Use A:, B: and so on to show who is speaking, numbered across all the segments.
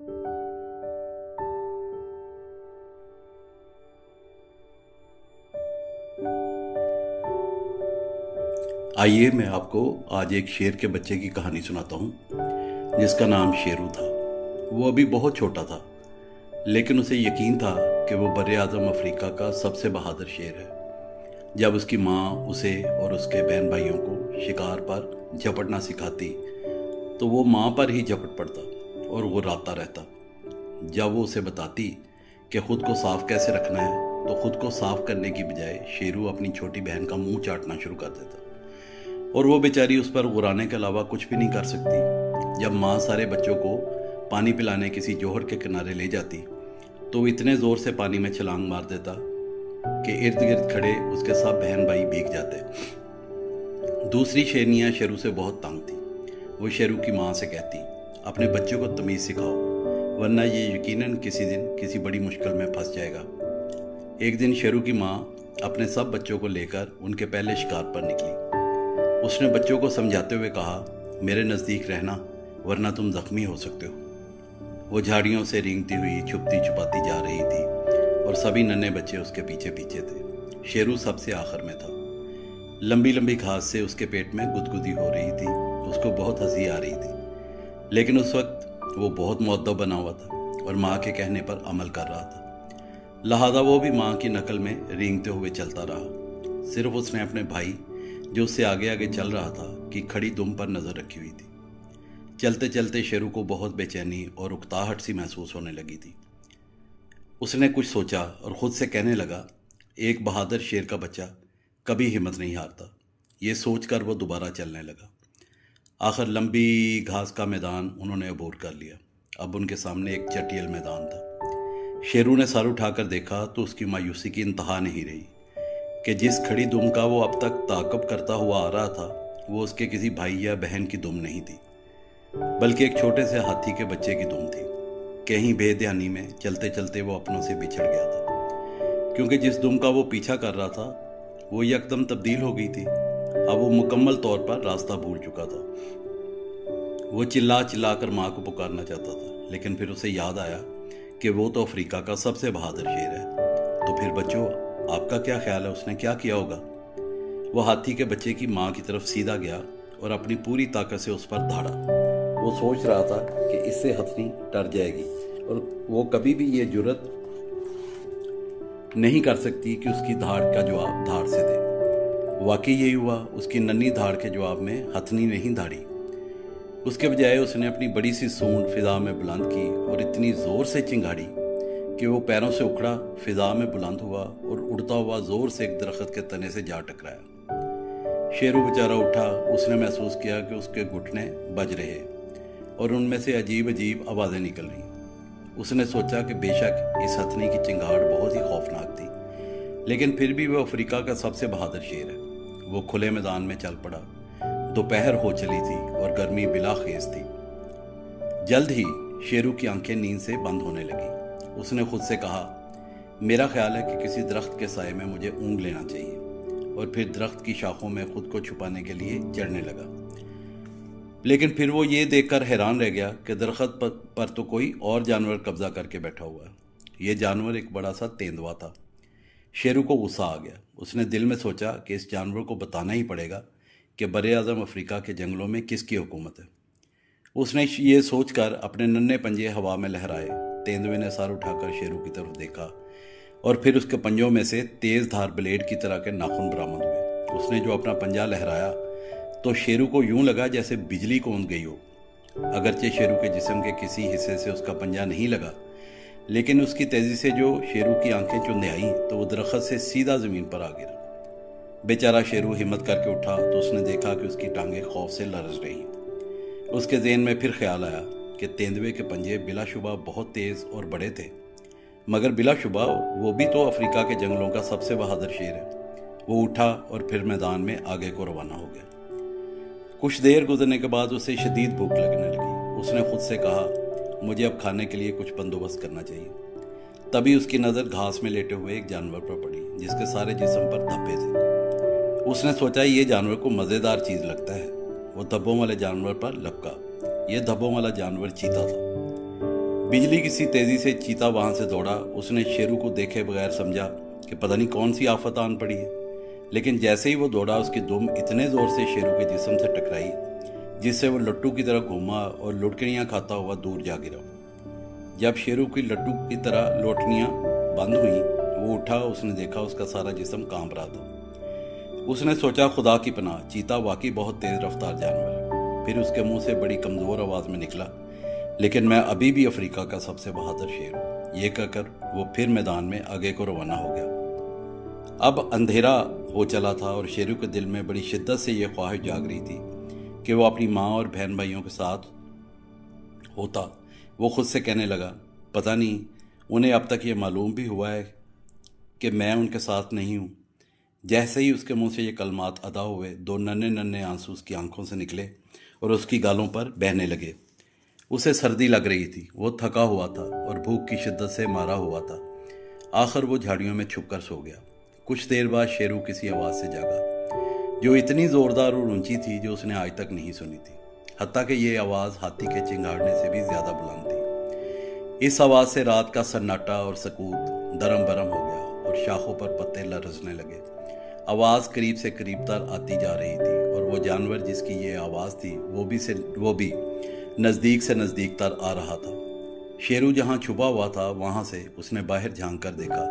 A: आइए मैं आपको आज एक शेर के बच्चे की कहानी सुनाता हूँ जिसका नाम शेरू था। वो अभी बहुत छोटा था, लेकिन उसे यकीन था कि वो बर-ए-आज़म अफ्रीका का सबसे बहादुर शेर है। जब उसकी माँ उसे और उसके बहन भाइयों को शिकार पर झपटना सिखाती तो वो माँ पर ही झपट पड़ता और वो रोता रहता। जब वो उसे बताती कि खुद को साफ कैसे रखना है तो खुद को साफ करने की बजाय शेरू अपनी छोटी बहन का मुंह चाटना शुरू कर देता और वो बेचारी उस पर गुराने के अलावा कुछ भी नहीं कर सकती। जब माँ सारे बच्चों को पानी पिलाने किसी जोहर के किनारे ले जाती तो वो इतने ज़ोर से पानी में छलांग मार देता कि इर्द गिर्द खड़े उसके सब बहन भाई भीग जाते। दूसरी शेरनियाँ शेरू से बहुत तंग थी। वो शेरू की माँ से कहती, अपने बच्चों को तमीज़ सिखाओ, वरना ये यकीनन किसी दिन किसी बड़ी मुश्किल में फंस जाएगा। एक दिन शेरू की माँ अपने सब बच्चों को लेकर उनके पहले शिकार पर निकली। उसने बच्चों को समझाते हुए कहा, मेरे नज़दीक रहना वरना तुम ज़ख्मी हो सकते हो। वो झाड़ियों से रेंगती हुई छुपती छुपाती जा रही थी और सभी नन्हे बच्चे उसके पीछे पीछे थे। शेरू सबसे आखिर में था। लंबी लंबी घास से उसके पेट में गुदगुदी हो रही थी। उसको बहुत हंसी आ रही थी, लेकिन उस वक्त वो बहुत मुअद्दब बना हुआ था और माँ के कहने पर अमल कर रहा था। लिहाजा वो भी माँ की नकल में रेंगते हुए चलता रहा। सिर्फ उसने अपने भाई जो उससे आगे आगे चल रहा था कि खड़ी दुम पर नज़र रखी हुई थी। चलते चलते शेरू को बहुत बेचैनी और उकताहट सी महसूस होने लगी थी। उसने कुछ सोचा और ख़ुद से कहने लगा, एक बहादुर शेर का बच्चा कभी हिम्मत नहीं हारता। ये सोचकर वो दोबारा चलने लगा। आखिर लंबी घास का मैदान उन्होंने अबूर कर लिया। अब उनके सामने एक चटियल मैदान था। शेरू ने सर उठाकर देखा तो उसकी मायूसी की इंतहा नहीं रही कि जिस खड़ी दुम का वो अब तक ताक़ब करता हुआ आ रहा था वो उसके किसी भाई या बहन की दुम नहीं थी, बल्कि एक छोटे से हाथी के बच्चे की दुम थी। कहीं बेध्यानी में चलते चलते वो अपनों से बिछड़ गया था, क्योंकि जिस दुम का वो पीछा कर रहा था वो यकदम तब्दील हो गई थी। अब वो मुकम्मल तौर पर रास्ता भूल चुका था। वो चिल्ला चिल्ला कर माँ को पुकारना चाहता था, लेकिन फिर उसे याद आया कि वो तो अफ्रीका का सबसे बहादुर शेर है। तो फिर बच्चों, आपका क्या ख्याल है उसने क्या किया होगा? वो हाथी के बच्चे की माँ की तरफ सीधा गया और अपनी पूरी ताकत से उस पर धाड़ा। वो सोच रहा था कि इससे हथनी डर जाएगी और वो कभी भी ये जुर्रत नहीं कर सकती कि उसकी धाड़ का जवाब धाड़ से दे। वाकई यही हुआ। उसकी नन्ही धाड़ के जवाब में हथनी नहीं धाड़ी। उसके बजाय उसने अपनी बड़ी सी सूंड फिजा में बुलंद की और इतनी ज़ोर से चिंगाड़ी कि वो पैरों से उखड़ा, फिजा में बुलंद हुआ और उड़ता हुआ ज़ोर से एक दरख्त के तने से जा टकराया। शेरू बेचारा उठा। उसने महसूस किया कि उसके घुटने बज रहे और उनमें से अजीब अजीब आवाज़ें निकल रही। उसने सोचा कि बेशक इस हथनी की चिंगाड़ बहुत ही खौफनाक थी, लेकिन फिर भी वो अफ्रीका का सबसे बहादुर शेर है। वो खुले मैदान में चल पड़ा। दोपहर हो चली थी और गर्मी बिलाखेज थी। जल्द ही शेरू की आंखें नींद से बंद होने लगी। उसने खुद से कहा, मेरा ख्याल है कि किसी दरख्त के साए में मुझे ऊँघ लेना चाहिए, और फिर दरख्त की शाखों में खुद को छुपाने के लिए चढ़ने लगा। लेकिन फिर वो ये देखकर हैरान रह गया कि दरख्त पर तो कोई और जानवर कब्जा करके बैठा हुआ है। ये जानवर एक बड़ा सा तेंदुआ था। शेरू को गुस्सा आ गया। उसने दिल में सोचा कि इस जानवर को बताना ही पड़ेगा कि बर-ए-आज़म अफ्रीका के जंगलों में किसकी हुकूमत है। उसने ये सोचकर अपने नन्हे पंजे हवा में लहराए। तेंदुए ने सर उठाकर शेरू की तरफ देखा और फिर उसके पंजों में से तेज़ धार ब्लेड की तरह के नाखून बरामद हुए। उसने जो अपना पंजा लहराया तो शेरू को यूं लगा जैसे बिजली कौंध गई हो। अगरचे शेरू के जिस्म के किसी हिस्से से उसका पंजा नहीं लगा, लेकिन उसकी तेज़ी से जो शेरू की आंखें चुंधियाईं तो वो दरख्त से सीधा ज़मीन पर आ गिरा। बेचारा शेरू हिम्मत करके उठा तो उसने देखा कि उसकी टांगें खौफ से लरज़ रही। उसके ज़हन में फिर ख्याल आया कि तेंदुए के पंजे बिलाशुबा बहुत तेज़ और बड़े थे, मगर बिलाशुबा वो भी तो अफ्रीका के जंगलों का सबसे बहादुर शेर है। वो उठा और फिर मैदान में आगे को रवाना हो गया। कुछ देर गुजरने के बाद उसे शदीद भूख लगने लगी। उसने खुद से कहा, मुझे अब खाने के लिए कुछ बंदोबस्त करना चाहिए। तभी उसकी नज़र घास में लेटे हुए एक जानवर पर पड़ी जिसके सारे जिस्म पर धब्बे थे। उसने सोचा ये जानवर को मज़ेदार चीज़ लगता है। वो धब्बों वाले जानवर पर लपका। यह धब्बों वाला जानवर चीता था। बिजली की सी तेजी से चीता वहां से दौड़ा। उसने शेरू को देखे बगैर समझा कि पता नहीं कौन सी आफत आन पड़ी है, लेकिन जैसे ही वो दौड़ा उसकी दुम इतने जोर से शेरू के जिस्म से टकराई जिससे वो लट्टू की तरह घूमा और लुढ़कनियां खाता हुआ दूर जा गिरा। जब शेरू की लट्टू की तरह लौटनियां बंद हुई, वो उठा। उसने देखा उसका सारा जिस्म कांप रहा था। उसने सोचा खुदा की पनाह, चीता वाकई बहुत तेज रफ्तार जानवर है। फिर उसके मुंह से बड़ी कमजोर आवाज में निकला, लेकिन मैं अभी भी अफ्रीका का सबसे बहादुर शेर हूँ। ये कहकर वो फिर मैदान में आगे को रवाना हो गया। अब अंधेरा हो चला था और शेरू के दिल में बड़ी शिद्दत से ये ख्वाहिश जाग रही थी कि वो अपनी माँ और बहन भाइयों के साथ होता। वो खुद से कहने लगा, पता नहीं उन्हें अब तक ये मालूम भी हुआ है कि मैं उनके साथ नहीं हूँ। जैसे ही उसके मुंह से ये कलमात अदा हुए, दो नन्हे नन्हे आंसू उसकी आंखों से निकले और उसकी गालों पर बहने लगे। उसे सर्दी लग रही थी, वो थका हुआ था और भूख की शिद्दत से मारा हुआ था। आखिर वो झाड़ियों में छुपकर सो गया। कुछ देर बाद शेरू किसी आवाज़ से जागा जो इतनी ज़ोरदार और ऊंची थी जो उसने आज तक नहीं सुनी थी। हत्ता कि ये आवाज़ हाथी के चिंगाड़ने से भी ज़्यादा बुलंद थी। इस आवाज़ से रात का सन्नाटा और सकूत दरम बरम हो गया और शाखों पर पत्ते लरसने लगे। आवाज़ करीब से करीब तर आती जा रही थी और वो जानवर जिसकी ये आवाज़ थी वो भी नज़दीक से नज़दीक तर आ रहा था। शेरू जहाँ छुपा हुआ था वहाँ से उसने बाहर झांक कर देखा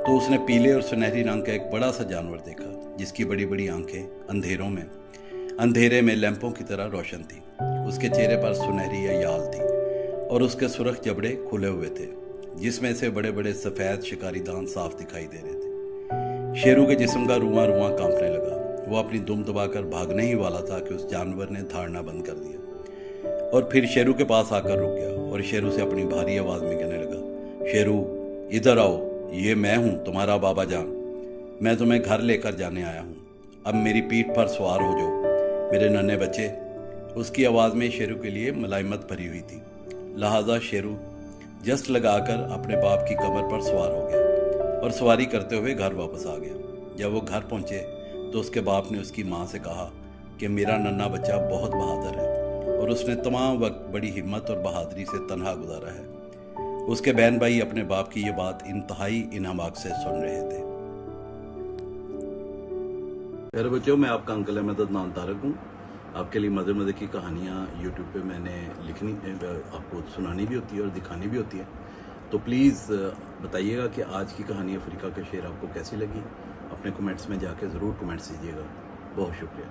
A: तो उसने पीले और सुनहरी रंग का एक बड़ा सा जानवर देखा जिसकी बड़ी बड़ी आंखें अंधेरे में लैंपों की तरह रोशन थी। उसके चेहरे पर सुनहरी याल थी और उसके सुर्ख जबड़े खुले हुए थे जिसमें से बड़े बड़े सफ़ेद शिकारी दांत साफ दिखाई दे रहे थे। शेरू के जिस्म का रुआं रुआं कांपने लगा। वो अपनी दुम दबाकर भागने ही वाला था कि उस जानवर ने धाड़ना बंद कर दिया और फिर शेरू के पास आकर रुक गया और शेरू से अपनी भारी आवाज़ में कहने लगा, शेरू इधर आओ, ये मैं हूँ तुम्हारा बाबा जान। मैं तुम्हें घर लेकर जाने आया हूँ। अब मेरी पीठ पर सवार हो जाओ मेरे नन्हे बच्चे। उसकी आवाज़ में शेरू के लिए मलाइमत भरी हुई थी, लिहाजा शेरू जस्ट लगाकर अपने बाप की कमर पर सवार हो गया और सवारी करते हुए घर वापस आ गया। जब वो घर पहुँचे तो उसके बाप ने उसकी माँ से कहा कि मेरा नन्हा बच्चा बहुत बहादुर है और उसने तमाम वक्त बड़ी हिम्मत और बहादुरी से तन्हा गुजारा है। उसके बहन भाई अपने बाप की ये बात इंतहाई इन्हमाक से सुन रहे थे। प्यारे बच्चों, मैं आपका अंकल अहमद अदनान तारक हूँ। आपके लिए मज़े मज़े की कहानियाँ यूट्यूब पे मैंने आपको सुनानी भी होती है और दिखानी भी होती है। तो प्लीज़ बताइएगा कि आज की कहानी अफ्रीका का शेर आपको कैसी लगी। अपने कमेंट्स में जाके ज़रूर कमेंट्स कीजिएगा। बहुत शुक्रिया।